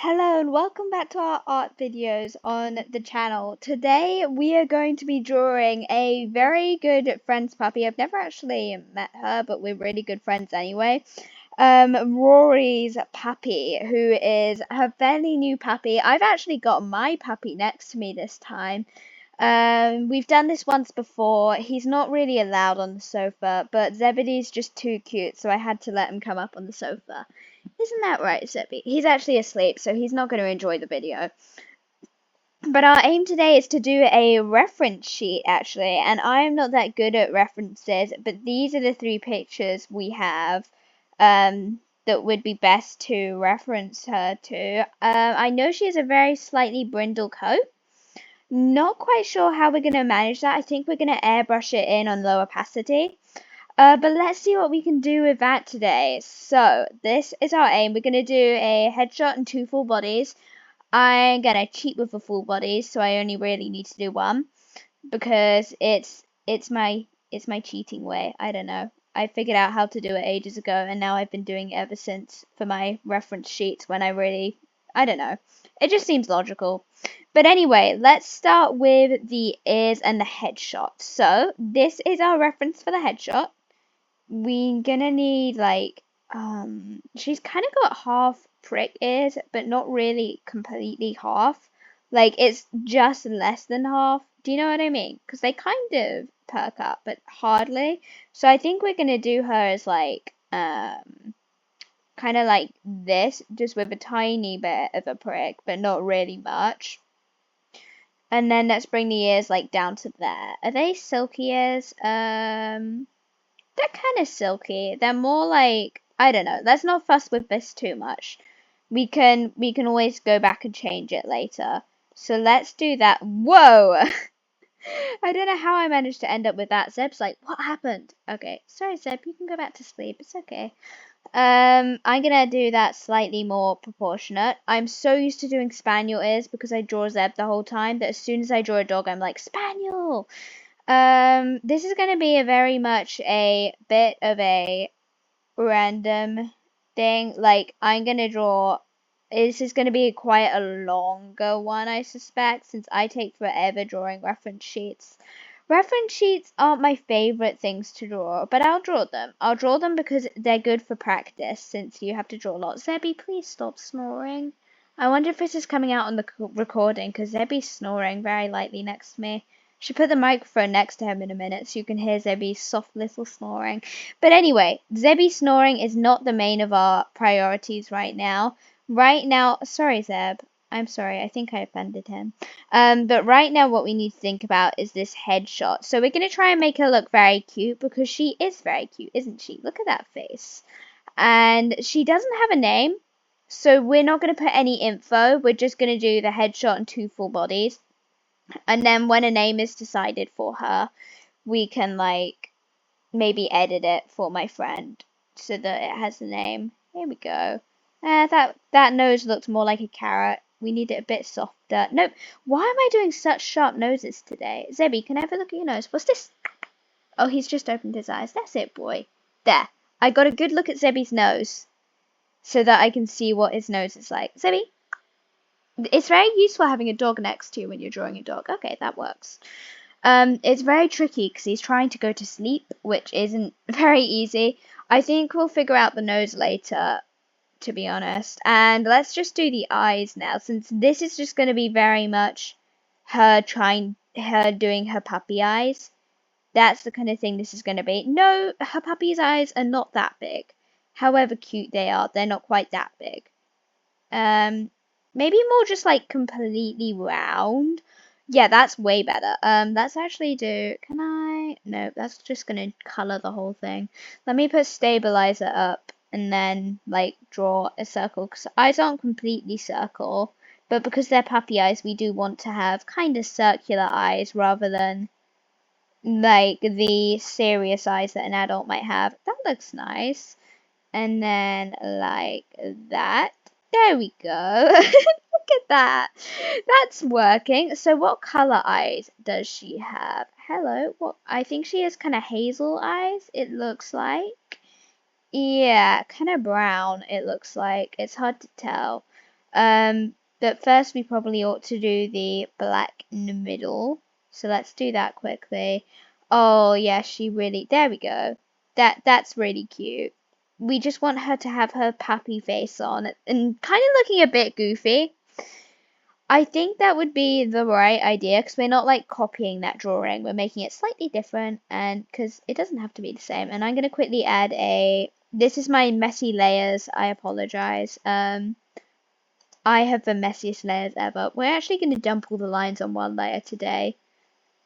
Hello and welcome back to our art videos on the channel. Today we are going to be drawing a very good friend's puppy. I've never actually met her, but we're really good friends anyway. Rory's puppy, who is her fairly new puppy. I've actually got my puppy next to me this time. We've done this once before. He's not really allowed on the sofa, but Zebedee's just too cute, so I had to let him come up on the sofa. Isn't that right, Zebby? He's actually asleep, so he's not going to enjoy the video. But our aim today is to do a reference sheet, actually, and I am not that good at references, but these are the three pictures we have that would be best to reference her to. I know she has a very slightly brindle coat. Not quite sure how we're going to manage that. I think we're going to airbrush it in on low opacity. But let's see what we can do with that today. So, this is our aim. We're going to do a headshot and two full bodies. I'm going to cheat with a full body, so I only really need to do one. Because it's my cheating way. I don't know. I figured out how to do it ages ago, and now I've been doing it ever since for my reference sheets when I don't know. It just seems logical. But anyway, let's start with the ears and the headshot. So, this is our reference for the headshot. We're gonna need she's kind of got half prick ears, but not really completely half. Like it's just less than half. Do you know what I mean? Because they kind of perk up, but hardly. So I think we're gonna do her as kind of like this, just with a tiny bit of a prick, but not really much. And then let's bring the ears like down to there. Are they silky ears? They're kind of silky. They're more like, I don't know. Let's not fuss with this too much. We can always go back and change it later. So let's do that. Whoa! I don't know how I managed to end up with that. Zeb's like, what happened? Okay, sorry Zeb, you can go back to sleep. It's okay. I'm gonna do that slightly more proportionate. I'm so used to doing spaniel ears because I draw Zeb the whole time that as soon as I draw a dog, I'm like, spaniel! This is going to be a very much a bit of a random thing. Like, I'm going to draw. This is going to be quite a longer one, I suspect, since I take forever drawing reference sheets. Reference sheets aren't my favorite things to draw, but I'll draw them. I'll draw them because they're good for practice, since you have to draw a lot. Zebby, please stop snoring. I wonder if this is coming out on the recording, because Zebby's snoring very lightly next to me. Should put the microphone next to him in a minute so you can hear Zebby's soft little snoring. But anyway, Zebby snoring is not the main of our priorities right now. Right now, sorry Zeb, I'm sorry, I think I offended him. But right now what we need to think about is this headshot. So we're going to try and make her look very cute because she is very cute, isn't she? Look at that face. And she doesn't have a name, so we're not going to put any info. We're just going to do the headshot and two full bodies. And then when a name is decided for her, we can like maybe edit it for my friend so that it has a name. Here we go. That nose looks more like a carrot. We need it a bit softer. Nope. Why am I doing such sharp noses today? Zebby, can I have a look at your nose? What's this? Oh, he's just opened his eyes. That's it, boy. There. I got a good look at Zebby's nose so that I can see what his nose is like. Zebby, it's very useful having a dog next to you when you're drawing a dog. Okay, that works. It's very tricky because he's trying to go to sleep, which isn't very easy. I think we'll figure out the nose later, to be honest. And let's just do the eyes now, since this is just going to be very much her doing her puppy eyes. That's the kind of thing this is going to be. No, her puppy's eyes are not that big. However cute they are, they're not quite that big. Maybe more just like completely round. Yeah, that's way better. Let's actually do, can I? No, that's just gonna color the whole thing. Let me put stabilizer up and then like draw a circle because eyes aren't completely circle, but because they're puppy eyes, we do want to have kind of circular eyes rather than like the serious eyes that an adult might have. That looks nice. And then like that. There we go. Look at that. That's working. So what color eyes does she have? Hello. What? I think she has kind of hazel eyes, it looks like. Yeah, kind of brown, it looks like. It's hard to tell. But first we probably ought to do the black in the middle. So let's do that quickly. Oh yeah, she really, there we go. That's really cute. We just want her to have her puppy face on and kind of looking a bit goofy. I think that would be the right idea because we're not like copying that drawing. We're making it slightly different and because it doesn't have to be the same. And I'm going to quickly add this is my messy layers. I apologize. I have the messiest layers ever. We're actually going to dump all the lines on one layer today.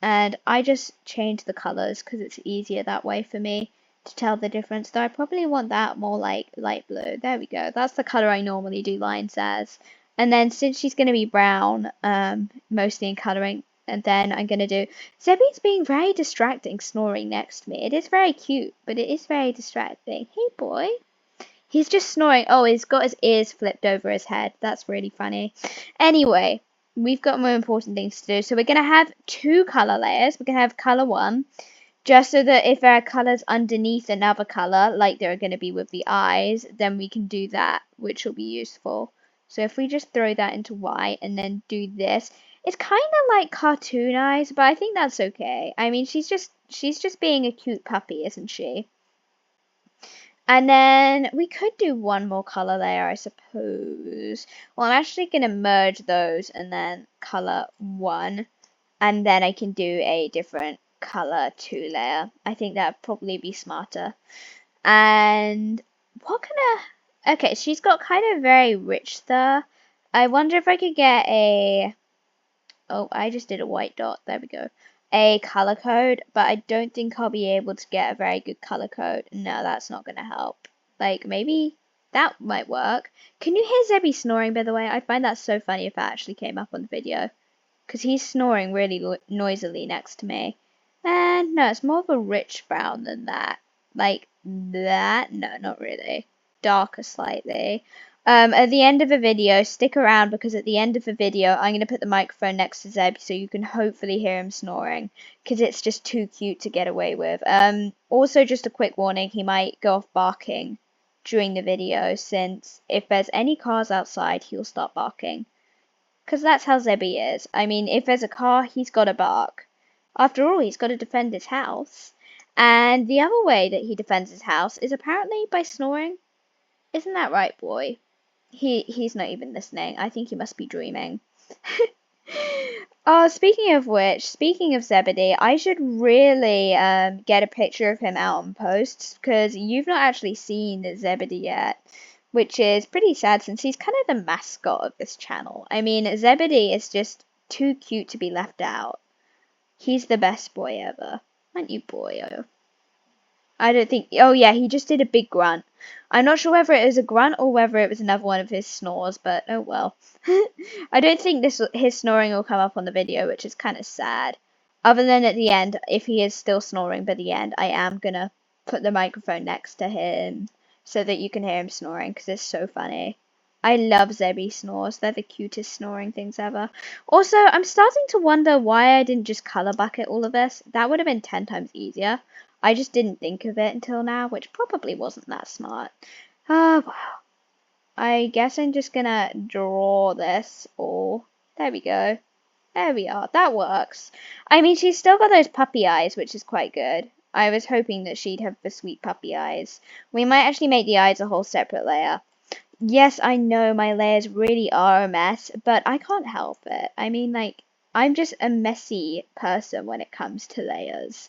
And I just change the colors because it's easier that way for me to tell the difference. Though I probably want that more like light blue. There we go. That's the color I normally do lines as. And then since she's going to be brown, mostly in coloring, and then I'm going to do... Zebby's being very distracting, snoring next to me. It is very cute, but it is very distracting. Hey, boy. He's just snoring. Oh, he's got his ears flipped over his head. That's really funny. Anyway, we've got more important things to do. So we're going to have two color layers. We're going to have color one, just so that if there are colors underneath another color, like there are going to be with the eyes, then we can do that, which will be useful. So if we just throw that into white and then do this, it's kind of like cartoon eyes, but I think that's okay. I mean, she's just being a cute puppy, isn't she? And then we could do one more color layer, I suppose. Well, I'm actually going to merge those and then color one. And then I can do a different color two layer. I think that'd probably be smarter. And what kind of... Okay, she's got kind of very rich there. I wonder if I could get a... Oh, I just did a white dot. There we go. A color code, but I don't think I'll be able to get a very good color code. No, that's not going to help. Like, maybe that might work. Can you hear Zebby snoring, by the way? I find that so funny if that actually came up on the video. Because he's snoring really noisily next to me. And no, it's more of a rich brown than that. Like that? No, not really. Darker slightly. At the end of the video, stick around because at the end of the video, I'm going to put the microphone next to Zeb so you can hopefully hear him snoring because it's just too cute to get away with. Also, just a quick warning, he might go off barking during the video since if there's any cars outside, he'll start barking. Because that's how Zebby is. I mean, if there's a car, he's got to bark. After all, he's got to defend his house. And the other way that he defends his house is apparently by snoring. Isn't that right, boy? He's not even listening. I think he must be dreaming. Oh, speaking of which, speaking of Zebedee, I should really get a picture of him out on posts because you've not actually seen Zebedee yet, which is pretty sad since he's kind of the mascot of this channel. I mean, Zebedee is just too cute to be left out. He's the best boy ever. Aren't you, boyo? I don't think. Oh yeah, he just did a big grunt. I'm not sure whether it was a grunt or whether it was another one of his snores, but oh well. I don't think his snoring will come up on the video, which is kind of sad. Other than at the end, if he is still snoring by the end, I am gonna put the microphone next to him so that you can hear him snoring because it's so funny. I love Zebby snores. They're the cutest snoring things ever. Also, I'm starting to wonder why I didn't just color bucket all of this. That would have been 10 times easier. I just didn't think of it until now, which probably wasn't that smart. Oh, wow. I guess I'm just gonna draw this all. There we go. There we are. That works. I mean, she's still got those puppy eyes, which is quite good. I was hoping that she'd have the sweet puppy eyes. We might actually make the eyes a whole separate layer. Yes, I know my layers really are a mess, but I can't help it. I mean, like, I'm just a messy person when it comes to layers.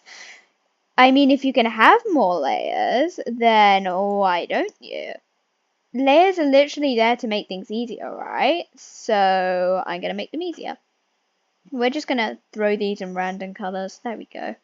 I mean, if you can have more layers, then why don't you? Layers are literally there to make things easier, right? So I'm going to make them easier. We're just going to throw these in random colors. There we go.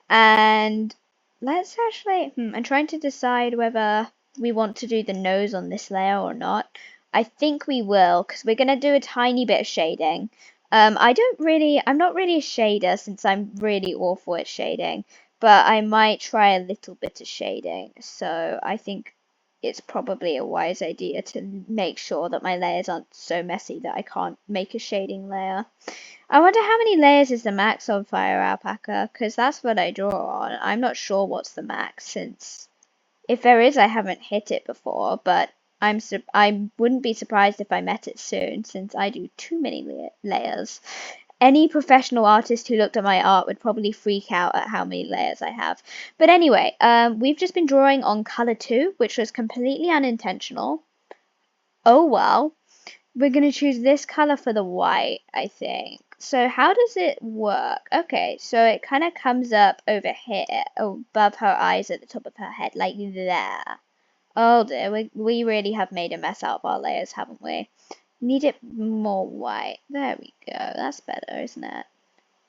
And let's actually, I'm trying to decide whether we want to do the nose on this layer or not. I think we will, because we're going to do a tiny bit of shading. I'm not really a shader since I'm really awful at shading, but I might try a little bit of shading. So I think it's probably a wise idea to make sure that my layers aren't so messy that I can't make a shading layer. I wonder how many layers is the max on Fire Alpaca, because that's what I draw on. I'm not sure what's the max, since if there is, I haven't hit it before, but I wouldn't be surprised if I met it soon, since I do too many layers. Any professional artist who looked at my art would probably freak out at how many layers I have. But anyway, we've just been drawing on color 2, which was completely unintentional. Oh well. We're going to choose this color for the white, I think. So how does it work? Okay, so it kind of comes up over here, above her eyes at the top of her head, like there. Oh dear, we really have made a mess out of our layers, haven't we? Need it more white. There we go. That's better, isn't it?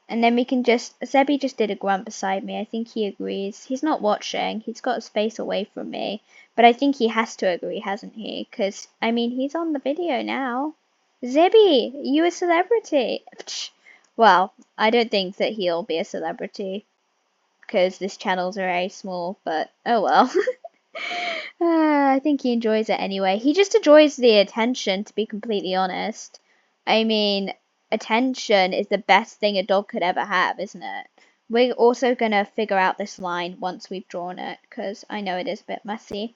And then we can just, Zebby just did a grunt beside me. I think he agrees. He's not watching. He's got his face away from me. But I think he has to agree, hasn't he? Because, I mean, he's on the video now. Zebby, you a celebrity. Well, I don't think that he'll be a celebrity. Because this channel's very small, but oh well. I think he enjoys it anyway. He just enjoys the attention, to be completely honest. I mean, attention is the best thing a dog could ever have, isn't it? We're also going to figure out this line once we've drawn it, because I know it is a bit messy.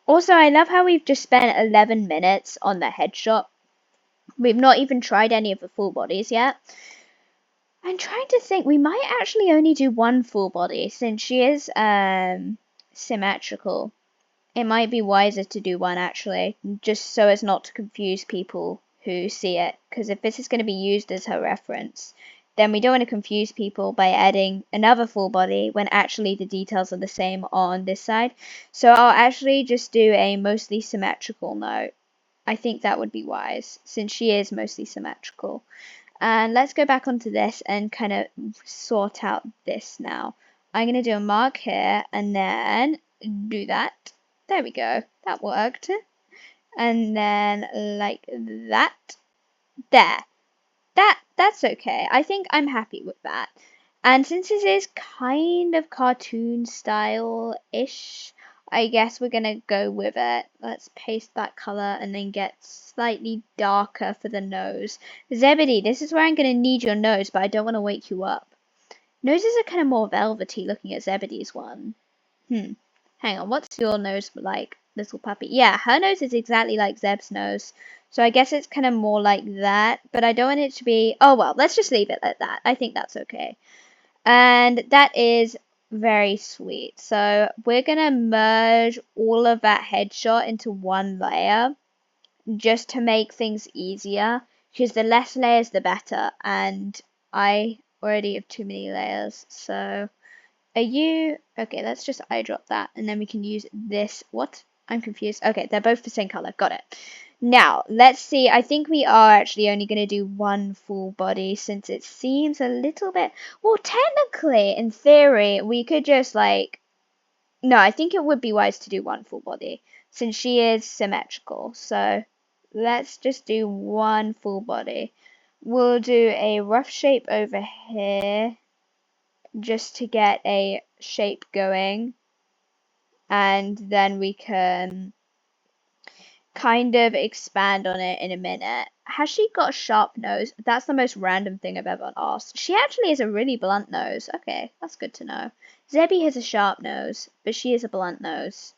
Also, I love how we've just spent 11 minutes on the headshot. We've not even tried any of the full bodies yet. I'm trying to think, we might actually only do one full body, since she is symmetrical. It might be wiser to do one actually, just so as not to confuse people who see it, because if this is going to be used as her reference, then we don't want to confuse people by adding another full body when actually the details are the same on this side. So I'll actually just do a mostly symmetrical note. I think that would be wise, since she is mostly symmetrical. And let's go back onto this and kind of sort out this now. I'm going to do a mark here and then do that. There we go. That worked. And then like that. There. That's okay. I think I'm happy with that. And since this is kind of cartoon style-ish, I guess we're gonna go with it. Let's paste that color and then get slightly darker for the nose. Zebedee, this is where I'm gonna need your nose, but I don't want to wake you up. Noses are kind of more velvety looking at Zebedee's one. Hang on, what's your nose like, little puppy? Yeah, her nose is exactly like Zeb's nose. So I guess it's kind of more like that, but I don't want it to be... Oh, well, let's just leave it like that. I think that's okay. And that is very sweet. So we're going to merge all of that headshot into one layer just to make things easier, because the less layers, the better. And I already have too many layers, so... Are you... Okay, let's just eyedrop that, and then we can use this... What? I'm confused. Okay, they're both the same color. Got it. Now, let's see. I think we are actually only going to do one full body, since it seems a little bit... Well, technically, in theory, we could just, like... No, I think it would be wise to do one full body, since she is symmetrical. So, let's just do one full body. We'll do a rough shape over here, just to get a shape going, and then we can kind of expand on it in a minute. Has she got a sharp nose? That's the most random thing I've ever asked. She actually has a really blunt nose. Okay, that's good to know. Zebby has a sharp nose, but she has a blunt nose.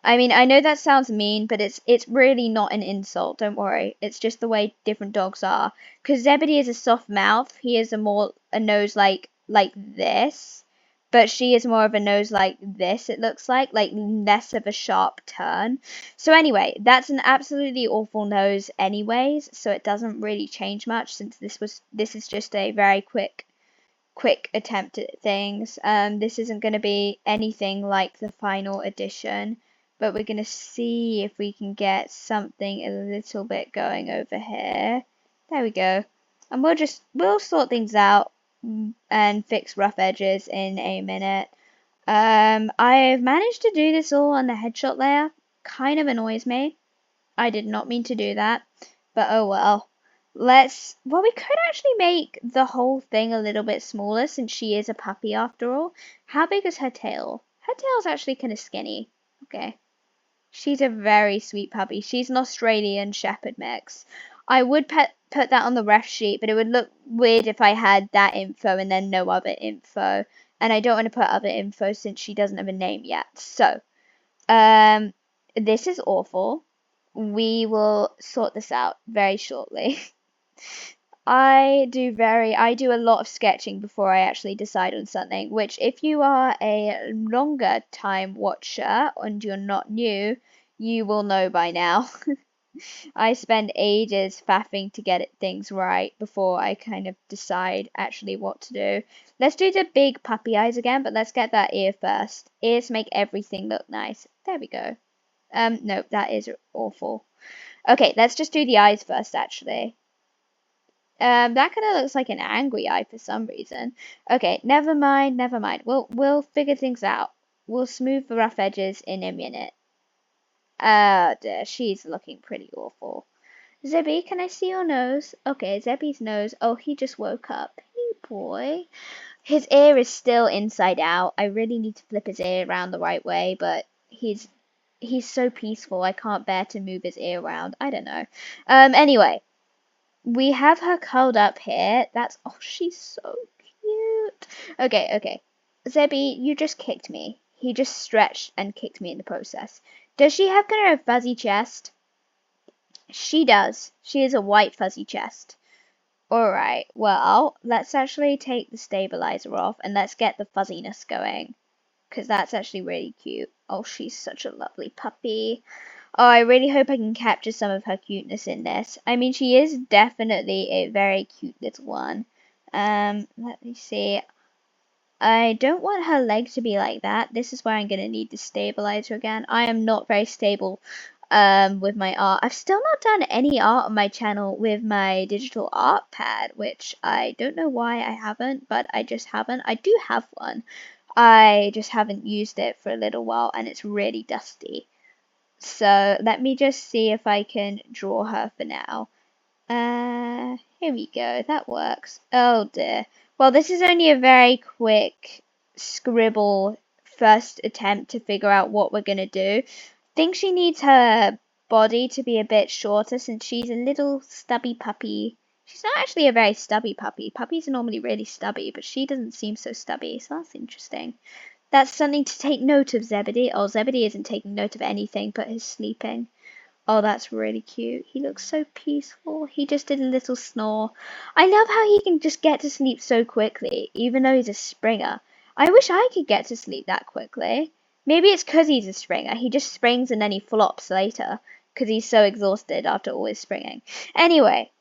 I mean, I know that sounds mean, but it's really not an insult. Don't worry. It's just the way different dogs are. Because Zebedee is a soft mouth. He has a nose like this, but she is more of a nose like this. It looks like less of a sharp turn. So anyway, that's an absolutely awful nose, anyways. So it doesn't really change much, since this is just a very quick attempt at things. This isn't going to be anything like the final edition, but we're going to see if we can get something a little bit going over here. There we go. And we'll sort things out and fix rough edges in a minute. I've managed to do this all on the headshot layer. Kind of annoys me. I did not mean to do that, but oh well. Well, we could actually make the whole thing a little bit smaller, since she is a puppy after all. How big is her tail? Her tail's actually kind of skinny. Okay. She's a very sweet puppy. She's an Australian Shepherd mix. I would put that on the ref sheet, but it would look weird if I had that info and then no other info. And I don't want to put other info since she doesn't have a name yet. So, This is awful. We will sort this out very shortly. I do a lot of sketching before I actually decide on something, which if you are a longer time watcher and you're not new, you will know by now. I spend ages faffing to get things right before I kind of decide actually what to do. Let's do the big puppy eyes again, but let's get that ear first. Ears make everything look nice. There we go. No, that is awful. Okay, let's just do the eyes first, actually. That kind of looks like an angry eye for some reason. Okay, never mind, never mind. We'll figure things out. We'll smooth the rough edges in a minute. Oh dear, she's looking pretty awful. Zebby, can I see your nose? Okay, Zebby's nose. Oh, he just woke up. Hey, boy. His ear is still inside out. I really need to flip his ear around the right way, but he's so peaceful. I can't bear to move his ear around. I don't know. Anyway, we have her curled up here. That's oh, she's so cute. Okay, okay. Zebby, you just kicked me. He just stretched and kicked me in the process. Does she have kind of a fuzzy chest? She does. She is a white fuzzy chest. Alright, well, let's actually take the stabilizer off and let's get the fuzziness going. Because that's actually really cute. Oh, she's such a lovely puppy. Oh, I really hope I can capture some of her cuteness in this. I mean, she is definitely a very cute little one. Let me see. I don't want her leg to be like that. This is where I'm going to need the stabilizer again. I am not very stable with my art. I've still not done any art on my channel with my digital art pad, which I don't know why I haven't, but I just haven't. I do have one. I just haven't used it for a little while and it's really dusty. So let me just see if I can draw her for now. Here we go. That works. Oh dear. Well, this is only a very quick scribble first attempt to figure out what we're gonna do. I think she needs her body to be a bit shorter since she's a little stubby puppy. She's not actually a very stubby puppy. Puppies are normally really stubby, but she doesn't seem so stubby, so that's interesting. That's something to take note of, Zebedee. Oh, Zebedee isn't taking note of anything but his sleeping. Oh, that's really cute. He looks so peaceful. He just did a little snore. I love how he can just get to sleep so quickly, even though he's a Springer. I wish I could get to sleep that quickly. Maybe it's 'cause he's a Springer. He just springs and then he flops later 'cause he's so exhausted after always springing. Anyway,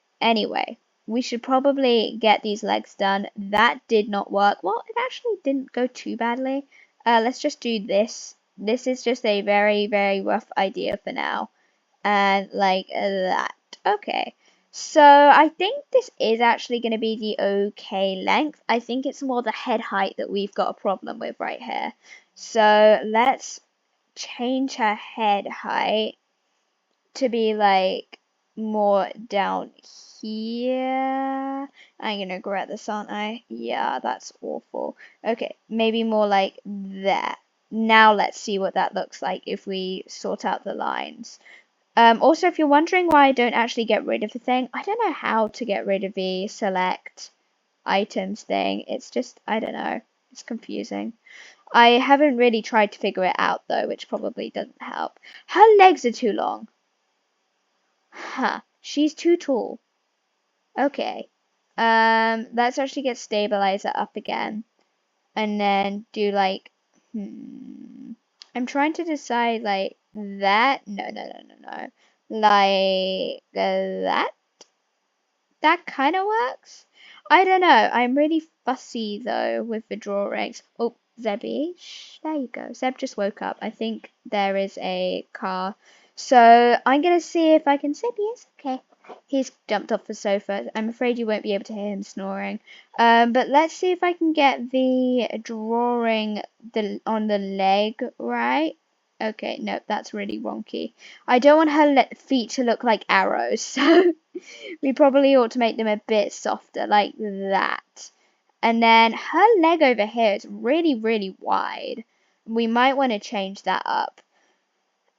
we should probably get these legs done. That did not work. Well, it actually didn't go too badly. Let's just do this. This is just a very, very rough idea for now and like that. Okay. So I think this is actually going to be the okay length. I think it's more the head height that we've got a problem with right here. So let's change her head height to be like more down here. I'm gonna regret this, aren't I? Yeah, that's awful. Okay, maybe more like that. Now let's see what that looks like if we sort out the lines. Also, if you're wondering why I don't actually get rid of the thing, I don't know how to get rid of the select items thing. It's just, I don't know. It's confusing. I haven't really tried to figure it out though, which probably doesn't help. Her legs are too long. Huh. She's too tall. Okay. Let's actually get stabilizer up again. And then do like, I'm trying to decide like that. No. Like that? That kind of works. I don't know. I'm really fussy though with the drawings. Oh, Zebby. Shh, there you go. Zeb just woke up. I think there is a car. So I'm gonna see if I can. Zebby is okay. He's jumped off the sofa. I'm afraid you won't be able to hear him snoring. But let's see if I can get the drawing on the leg right. Okay, no, that's really wonky. I don't want her feet to look like arrows, so we probably ought to make them a bit softer, like that. And then her leg over here is really, really wide. We might want to change that up.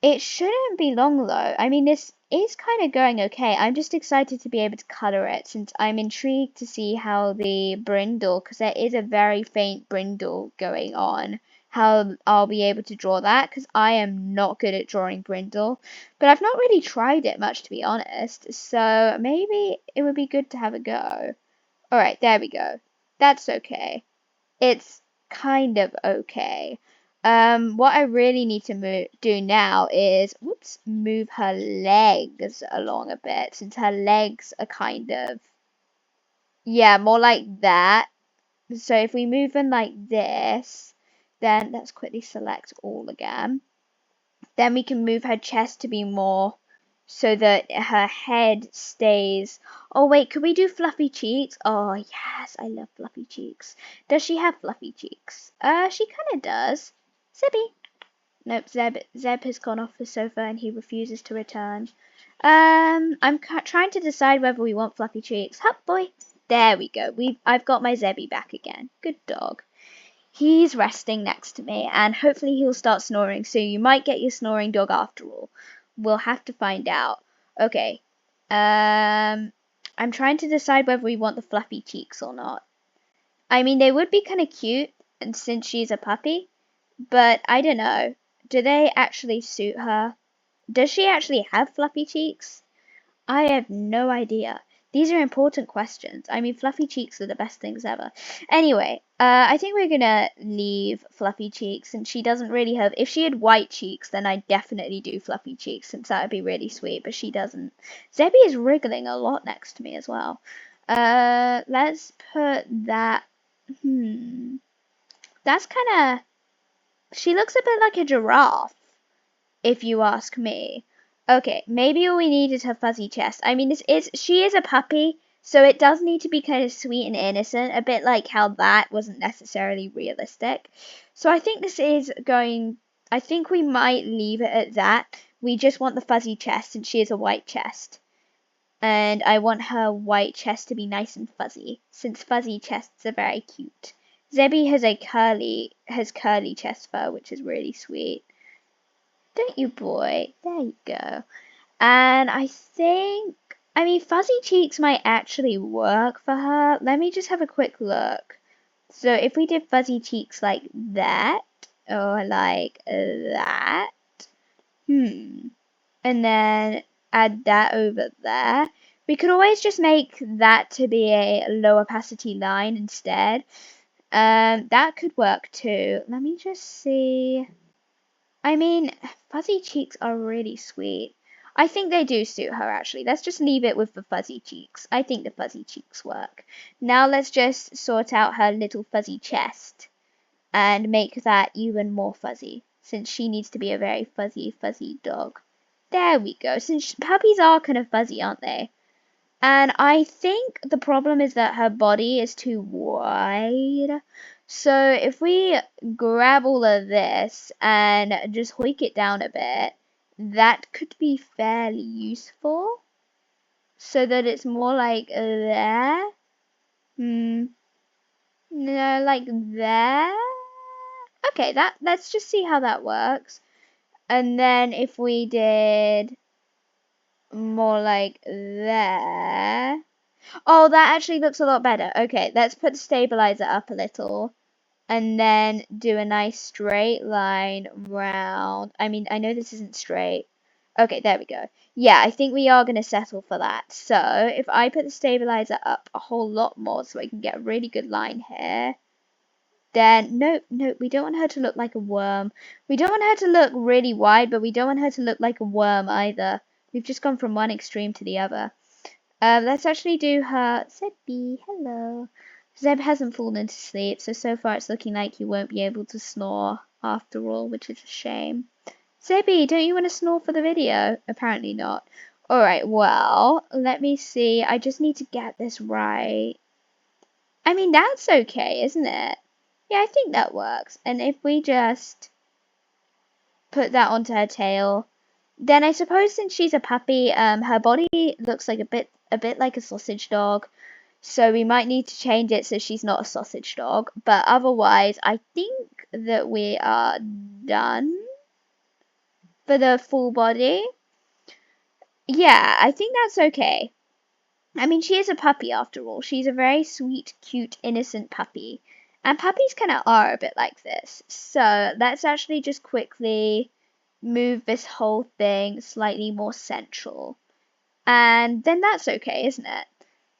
It shouldn't be long though. I mean, this is kind of going okay. I'm just excited to be able to color it since I'm intrigued to see how the brindle, because there is a very faint brindle going on. how I'll be able to draw that, because I am not good at drawing Brindle. But I've not really tried it much, to be honest. So maybe it would be good to have a go. Alright, there we go. That's okay. It's kind of okay. What I really need to do now is, whoops, move her legs along a bit, since her legs are kind of, yeah, more like that. So if we move them like this, then let's quickly select all again. Then we can move her chest to be more so that her head stays. Oh wait, could we do fluffy cheeks? Oh yes, I love fluffy cheeks. Does she have fluffy cheeks? She kind of does. Zebby. Nope, Zeb has gone off the sofa and he refuses to return. I'm trying to decide whether we want fluffy cheeks. Hup, boy. There we go. I've got my Zebby back again. Good dog. He's resting next to me, and hopefully he'll start snoring, so you might get your snoring dog after all. We'll have to find out. Okay. I'm trying to decide whether we want the fluffy cheeks or not. I mean, they would be kind of cute, and since she's a puppy, but I don't know. Do they actually suit her? Does she actually have fluffy cheeks? I have no idea. These are important questions. I mean, fluffy cheeks are the best things ever. Anyway, I think we're gonna leave fluffy cheeks, and she doesn't really have. If she had white cheeks, then I'd definitely do fluffy cheeks, since that would be really sweet. But she doesn't. Zebby is wriggling a lot next to me as well. Let's put that. That's kind of. She looks a bit like a giraffe, if you ask me. Okay, maybe all we need is her fuzzy chest. I mean, she is a puppy, so it does need to be kind of sweet and innocent, a bit like how that wasn't necessarily realistic. So I think I think we might leave it at that. We just want the fuzzy chest, and she is a white chest. And I want her white chest to be nice and fuzzy, since fuzzy chests are very cute. Zebby has curly chest fur, which is really sweet. Don't you, boy? There you go. And I mean, fuzzy cheeks might actually work for her. Let me just have a quick look. So if we did fuzzy cheeks like that, or like that, and then add that over there, we could always just make that to be a low opacity line instead. That could work too. Let me just see. I mean, fuzzy cheeks are really sweet. I think they do suit her, actually. Let's just leave it with the fuzzy cheeks. I think the fuzzy cheeks work. Now let's just sort out her little fuzzy chest and make that even more fuzzy, since she needs to be a very fuzzy, fuzzy dog. There we go. Since puppies are kind of fuzzy, aren't they? And I think the problem is that her body is too wide. So if we grab all of this and just hoik it down a bit, that could be fairly useful. So that it's more like there. No, like there. Okay, let's just see how that works. And then if we did more like there. Oh, that actually looks a lot better. Okay, let's put the stabilizer up a little and then do a nice straight line round. I mean, I know this isn't straight. Okay, there we go. Yeah, I think we are going to settle for that. So if I put the stabilizer up a whole lot more so I can get a really good line here, then no, we don't want her to look like a worm. We don't want her to look really wide, but we don't want her to look like a worm either. We've just gone from one extreme to the other. Let's actually do her. Zebby, hello. Zeb hasn't fallen into sleep, so far it's looking like he won't be able to snore after all, which is a shame. Zebby, don't you want to snore for the video? Apparently not. Alright, well, let me see. I just need to get this right. I mean, that's okay, isn't it? Yeah, I think that works. And if we just put that onto her tail, then I suppose since she's a puppy, her body looks like a bit like a sausage dog. So we might need to change it so she's not a sausage dog. But otherwise, I think that we are done for the full body. Yeah, I think that's okay. I mean, she is a puppy after all. She's a very sweet, cute, innocent puppy. And puppies kind of are a bit like this. So let's actually just quickly move this whole thing slightly more central. And then that's okay, isn't it?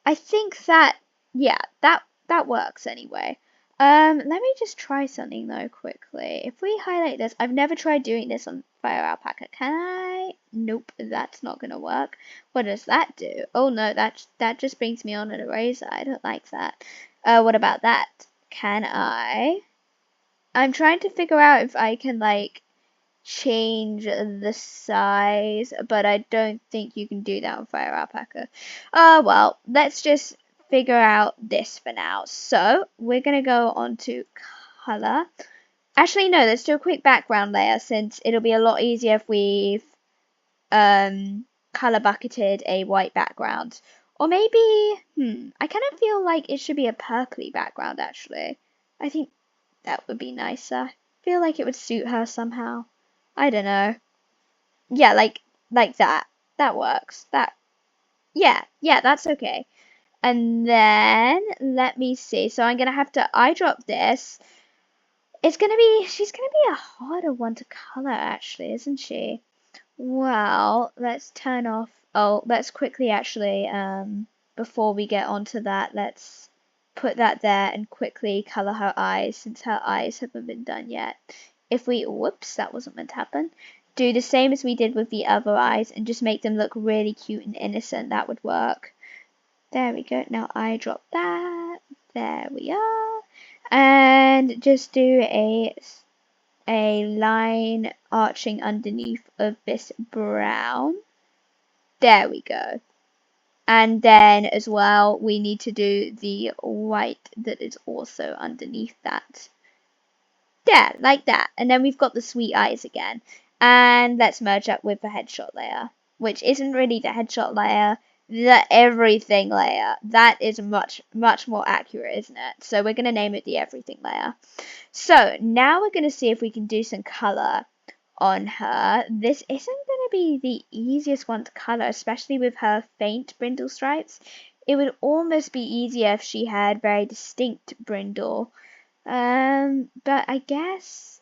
I think that, yeah, that works anyway. Let me just try something though quickly. If we highlight this, I've never tried doing this on Fire Alpaca. Can I? Nope, that's not gonna work. What does that do? Oh no, that just brings me on an eraser. I don't like that. What about that? Can I? I'm trying to figure out if I can like change the size, but I don't think you can do that on Fire Alpaca. Well, let's just figure out this for now. So we're gonna go on to color. Actually, no, let's do a quick background layer since it'll be a lot easier if we've color bucketed a white background. Or maybe, I kind of feel like it should be a purpley background actually. I think that would be nicer. I feel like it would suit her somehow. I don't know. Yeah, like that. That works. Yeah, that's okay. And then let me see. So I'm gonna have to eye drop this. She's gonna be a harder one to color actually, isn't she? Well, let's turn off. Oh, let's quickly actually, before we get onto that, let's put that there and quickly color her eyes since her eyes haven't been done yet. If we, whoops, that wasn't meant to happen. Do the same as we did with the other eyes and just make them look really cute and innocent, that would work. There we go. Now eye drop that. There we are. And just do a line arching underneath of this brown. There we go. And then as well, we need to do the white that is also underneath that. There, like that. And then we've got the sweet eyes again. And let's merge that with the headshot layer, which isn't really the headshot layer, the everything layer. That is much, much more accurate, isn't it? So we're going to name it the everything layer. So now we're going to see if we can do some color on her. This isn't going to be the easiest one to color, especially with her faint brindle stripes. It would almost be easier if she had very distinct brindle. But I guess,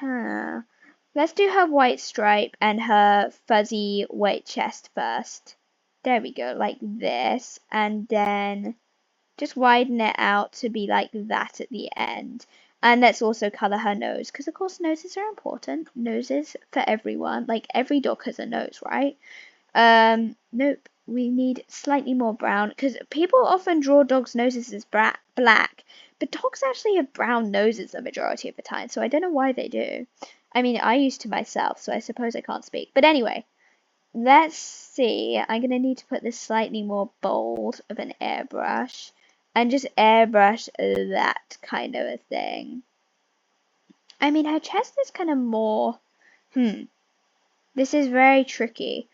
let's do her white stripe and her fuzzy white chest first. There we go, like this, and then just widen it out to be like that at the end. And let's also color her nose, because of course noses are important. Noses for everyone, like every dog has a nose, right? Nope, we need slightly more brown, because people often draw dogs' noses as black, but dogs actually have brown noses the majority of the time, so I don't know why they do. I mean, I used to myself, so I suppose I can't speak. But anyway, let's see. I'm going to need to put this slightly more bold of an airbrush and just airbrush that kind of a thing. I mean, her chest is kind of more, this is very tricky.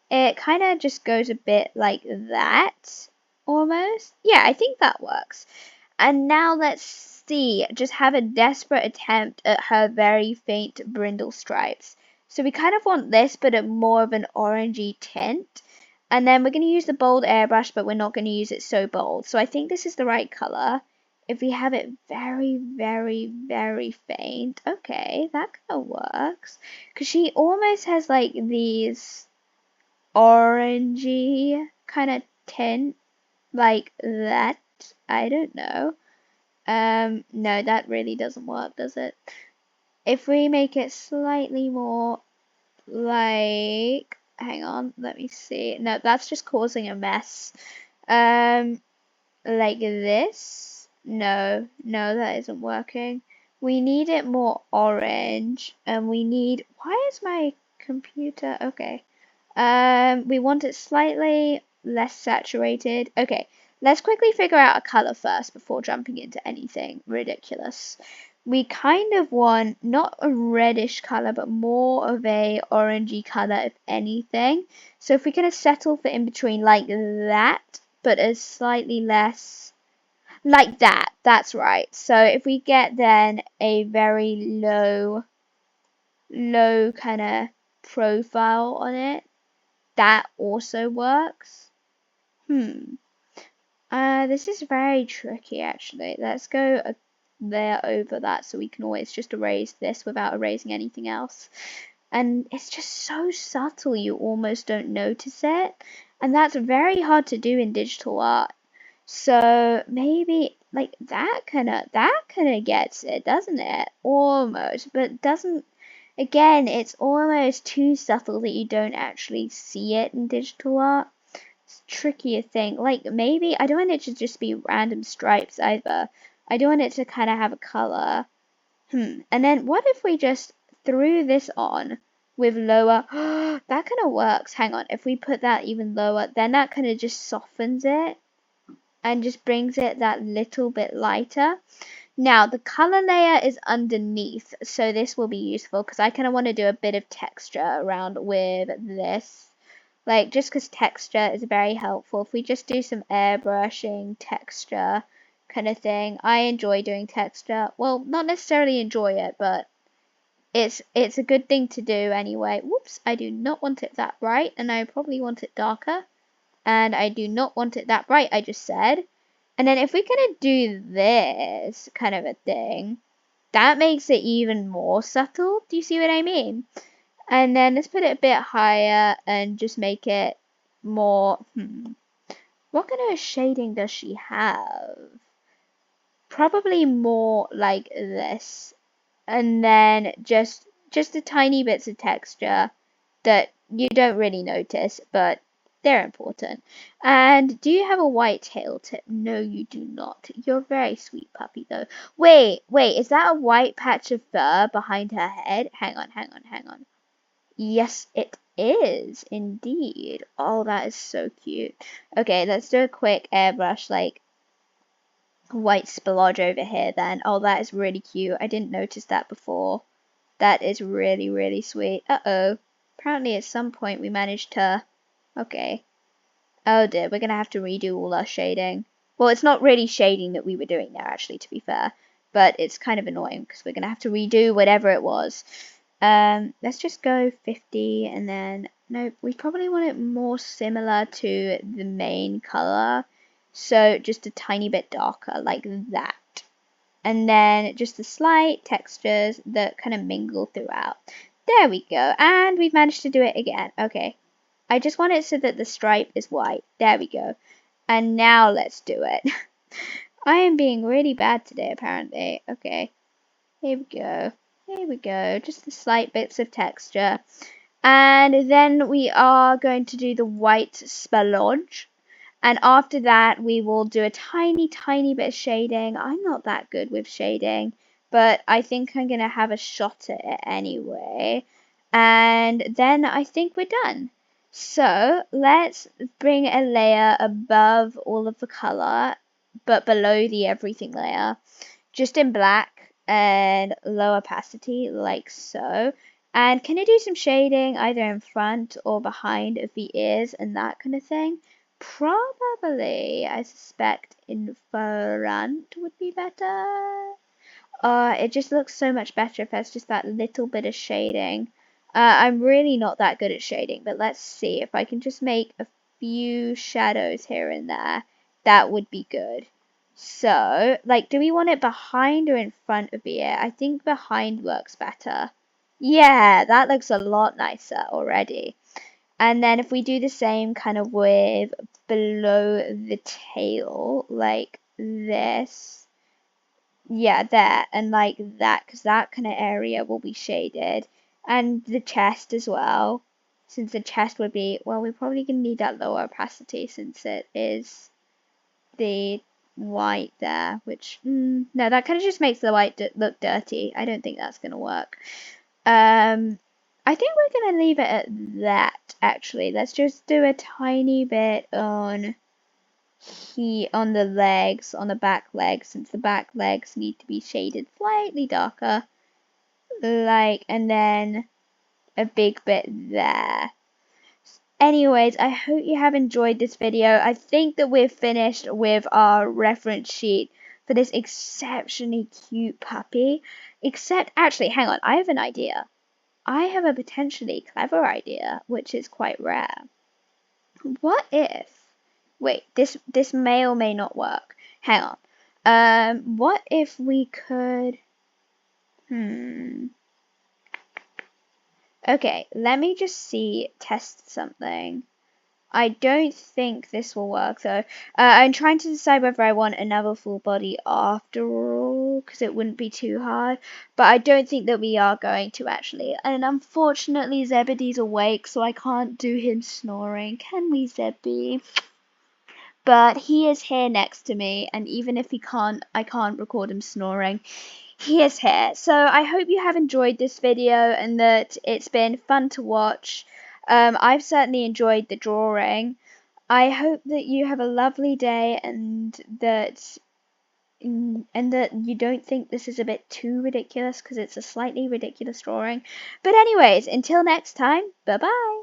It kind of just goes a bit like that, almost. Yeah, I think that works. And now let's see, just have a desperate attempt at her very faint brindle stripes. So we kind of want this, but at more of an orangey tint. And then we're going to use the bold airbrush, but we're not going to use it so bold. So I think this is the right color. If we have it very, very, very faint, okay, that kind of works. Because she almost has like these orangey kind of tint, like that. I don't know. No, that really doesn't work, does it? If we make it slightly more like, hang on, let me see. No, that's just causing a mess. Like this. No, that isn't working. We need it more orange, and we need, why is my computer, okay. We want it slightly less saturated. Okay, let's quickly figure out a color first before jumping into anything ridiculous. We kind of want not a reddish color, but more of a orangey color, if anything. So if we're gonna settle for in between like that, but as slightly less like that, that's right. So if we get then a very low kind of profile on it, that also works. This is very tricky actually. Let's go layer over that, so we can always just erase this without erasing anything else. And it's just so subtle you almost don't notice it, and that's very hard to do in digital art. So maybe like that kinda gets it, doesn't it? Almost, but doesn't. Again, it's almost too subtle that you don't actually see it in digital art. It's a trickier thing. Like maybe I don't want it to just be random stripes either. I don't want it to kind of have a color. And then what if we just threw this on with lower? That kind of works. Hang on. If we put that even lower, then that kind of just softens it and just brings it that little bit lighter. Now the color layer is underneath, so this will be useful because I kind of want to do a bit of texture around with this. Like just because texture is very helpful. If we just do some airbrushing texture kind of thing. I enjoy doing texture. Well, not necessarily enjoy it, but it's a good thing to do anyway. Whoops, I do not want it that bright, and I probably want it darker. And I do not want it that bright, I just said. And then if we're gonna do this kind of a thing, that makes it even more subtle. Do you see what I mean? And then let's put it a bit higher and just make it more. What kind of shading does she have? Probably more like this. And then just the tiny bits of texture that you don't really notice, but they're important. And do you have a white tail tip? No, you do not. You're a very sweet puppy, though. Wait, is that a white patch of fur behind her head? Hang on. Yes, it is, indeed. Oh, that is so cute. Okay, let's do a quick airbrush, like, white splodge over here then. Oh, that is really cute. I didn't notice that before. That is really, really sweet. Uh-oh. Apparently at some point we managed to... Okay. Oh dear, we're gonna have to redo all our shading. Well, it's not really shading that we were doing there, actually, to be fair. But it's kind of annoying, because we're gonna have to redo whatever it was. Let's just go 50, and then... Nope, we probably want it more similar to the main color. So, just a tiny bit darker, like that. And then just the slight textures that kind of mingle throughout. There we go. And we've managed to do it again. Okay. I just want it so that the stripe is white. There we go. And now let's do it. I am being really bad today, apparently. Okay. Here we go. Here we go. Just the slight bits of texture. And then we are going to do the white splodge. And after that, we will do a tiny, tiny bit of shading. I'm not that good with shading, but I think I'm going to have a shot at it anyway. And then I think we're done. So let's bring a layer above all of the color, but below the everything layer, just in black and low opacity, like so. And can I do some shading either in front or behind of the ears and that kind of thing? Probably, I suspect in front would be better. It just looks so much better if there's just that little bit of shading. I'm really not that good at shading, but let's see if I can just make a few shadows here and there. That would be good. So, like, do we want it behind or in front of the ear? I think behind works better. Yeah, that looks a lot nicer already. And then if we do the same kind of with below the tail, like this, yeah, there, and like that, because that kind of area will be shaded. And the chest as well, since the chest would be, well, we're probably going to need that lower opacity since it is the white there, which, no, that kind of just makes the white look dirty. I don't think that's going to work. I think we're going to leave it at that, actually. Let's just do a tiny bit on on the legs, on the back legs, since the back legs need to be shaded slightly darker. Like, and then a big bit there. Anyways, I hope you have enjoyed this video. I think that we're finished with our reference sheet for this exceptionally cute puppy. Except, actually, hang on, I have an idea. I have a potentially clever idea, which is quite rare. What if... Wait, this may or may not work. Hang on. What if we could, okay, let me just test something. I don't think this will work though. I'm trying to decide whether I want another full body after all, because it wouldn't be too hard. But I don't think that we are going to actually. And unfortunately, Zebedee's awake, so I can't do him snoring. Can we, Zebedee? But he is here next to me, and even if I can't record him snoring. He is here. So I hope you have enjoyed this video and that it's been fun to watch. I've certainly enjoyed the drawing. I hope that you have a lovely day and that you don't think this is a bit too ridiculous because it's a slightly ridiculous drawing. But anyways, until next time, bye bye.